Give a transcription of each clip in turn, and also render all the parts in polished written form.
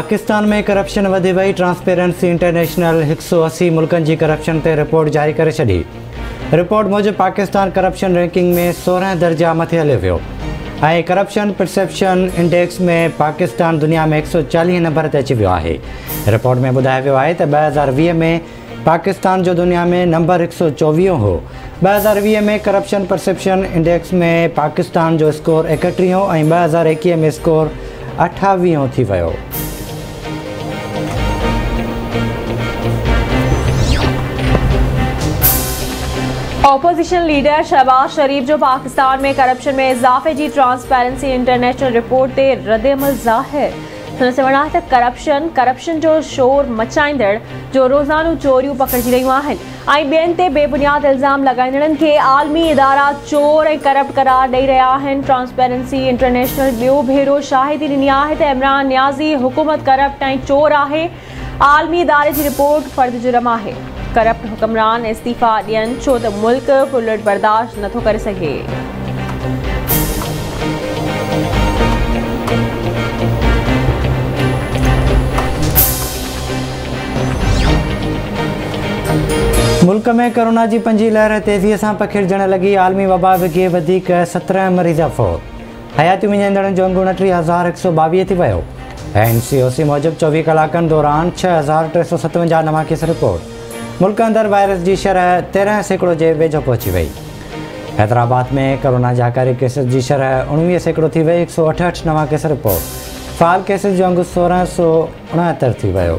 पाकिस्तान में करप्शन वधी वई। ट्रांसपेरेंसी इंटरनेशनल 180 मुल्कनि जी करप्शन ते रिपोर्ट जारी करे छॾी। रिपोर्ट मूजिबि पाकिस्तान करप्शन रैंकिंग में 16 दर्जा मथे हलियो वियो ऐं करप्शन परसेप्शन इंडेक्स में पाकिस्तान दुनिया में 140 नंबर ते अची वियो आहे। रिपोर्ट में ॿुधायो वियो आहे त 2020 में पाकिस्तान जो दुनिया में नंबर 124 हो। 2020 में करप्शन परसेप्शन इंडेक्स में पाकिस्तान जो स्कोर 31 हो ऐं 2021 में स्कोर 28 थी वियो। ऑपोजिशन लीडर शहबाज शरीफ जो पाकिस्तान में करप्शन में इजाफे की ट्रांसपेरेंसी इंटरनेशनल रिपोर्ट ते रद्द-ए-अमल ज़ाहिर। हुन चवण आहे त करप्शन जो शोर मचाईंदड़ जो रोज़ानो चोरियूं पकड़जी रहियूं आहिनि ऐं ॿियनि ते बेबुनियाद इल्ज़ाम लॻाईंदड़नि खे आलमी इदारा चोर ऐं करप्ट करार ॾेई रहिया आहिनि। ट्रांसपेरेंसी इंटरनेशनल ॿियो भेरो शाहिदी ॾिनी आहे त इमरान नियाज़ी हुकूमत करप्ट ऐं चोर आहे। आलमी इदारे जी रिपोर्ट फर्द जुर्म आहे। करप्ट हुक्मरान इस्तीफ़ा ॾियनि छो त मुल्क फुलट बर्दाश्त नथो करे सघे। मुल्क में कोरोना की 5 लहर तेज़ीअ सां पखिड़जण लगी। आलमी वबा विघे वधीक 17 मरीज़ फौत। हयाती विञाईंदड़नि जो अंगु 29,122 थी वियो। NCOC मूजिबि 24 कलाकनि दौरान 6,357 नवां केस रिपोर्ट। मुल्क अंदर वायरस की शरह 13% जे वेझो पहुची वई। हैदराबाद में कोरोना जाकारी केसेस की शरह 19% थी वई। 168 नवां केस रिपोर्ट। फाल केसेस जो अंगु 1669 थी वियो।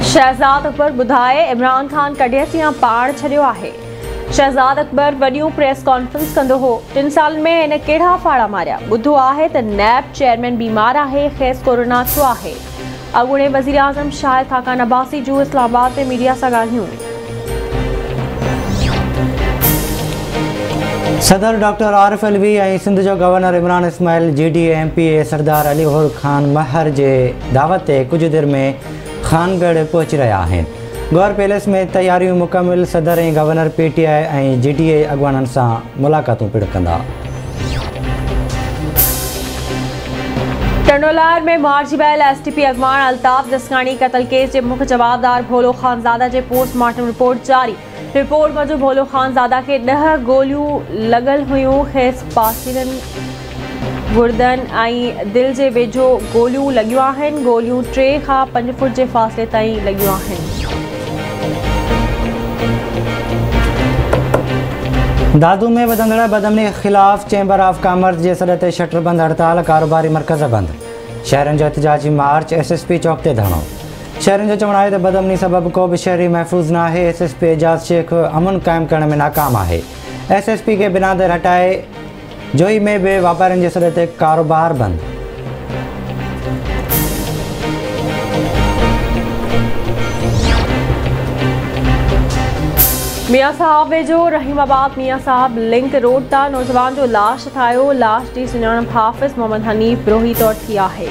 शहजाद अकबर ॿुधाए इमरान खान कॾहिं या पाण छॾियो आहे। शहजाद अकबर वॾियूं प्रेस कॉन्फ्रेंस कंदो हो। 3 सालनि में हिन कहिड़ा फाड़ा मारिया। ॿुधो आहे त नैब चेयरमैन बीमार आहे, खेसि कोरोना थियो आहे। अॻूणे वज़ीर आज़म शाहिद खाकान अब्बासी जूं इस्लामाबाद में मीडिया सां ॻाल्हियूं। सदर डॉक्टर आरिफ अलवी ऐं सिंध जो governor Imran Ismail GDA MPA Sardar Ali ur Khan महर जे दावत ते कुझु देरि में खानगढ़ पहुची रहिया आहिनि। गौर पैलेस में तैयारियूं मुकमिल। सदर ऐं गवर्नर PTI ऐं GDA अॻवाननि सां मुलाक़ातूं पिणु कंदा। टंडोलार में मारिजी वियल STP अॻवान अल्ताफ़ जसकानी क़त्ल केस जे मुख्य जवाबदार भोलो ख़ानज़ादा जे पोस्टमार्टम रिपोर्ट जारी। रिपोर्ट मूजिबि भोलो ख़ानज़ादा खे 10 गोलियूं लॻल हुयूं। खेसि पासीरनि गुर्दन ऐं दिलि जे वेझो गोलियूं लॻियूं आहिनि। गोलियूं 3 खां 5 फुट जे फ़ासिले ताईं लॻियूं आहिनि। दादू में वधंदड़ बदअमनी के ख़िलाफ़ चैम्बर ऑफ कॉमर्स जे सॾ ते शटर बंद हड़ताल। कारोबारी मरकज़ बंद। शहरनि जो एहतजाजी मार्च। SSP चौक ते धरणो। शहरनि जो चवणु आहे त बदअमनी सबबि को बि शहरी महफ़ूज़ न आहे। SSP एजाज़ शेख अमन क़ाइमु करण में नाकाम आहे। SSP खे बिनादर हटाए। जोई में भी वापारियुनि जे सॾ ते कारोबार बंद। मियां साहब वेझो रहीमाबाद मियां साहब लिंक रोड तां नौजवान जो लाश ठाहियो। लाश जी सुञाणप हाफ़िज़ मोहम्मद हनीफ़ ब्रोही तौर थी आहे।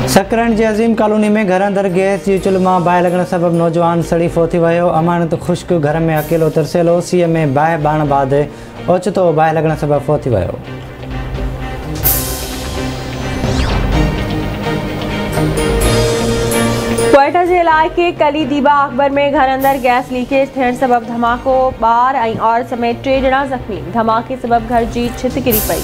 सकरन जी अज़ीम कॉलोनी में घर अंदर गैस जी चुल्ह मां बाहि लॻण सबबि नौजवान सड़ी फो थी वियो। अमानत ख़ुश्क घर में अकेलो तरसियलो। सीअ में बाहि बारण बाद ओचितो बाहि लॻण सबबि फो थी वियो। क्वेटा जे इलाइक़े कली दीबा अकबर में घर अंदर गैस लीकेज थियण सबबि धमाको। ॿार ऐं औरत समेत 3 ॼणा ज़ख़्मी। धमाके सबबि घर जी छित किरी पई।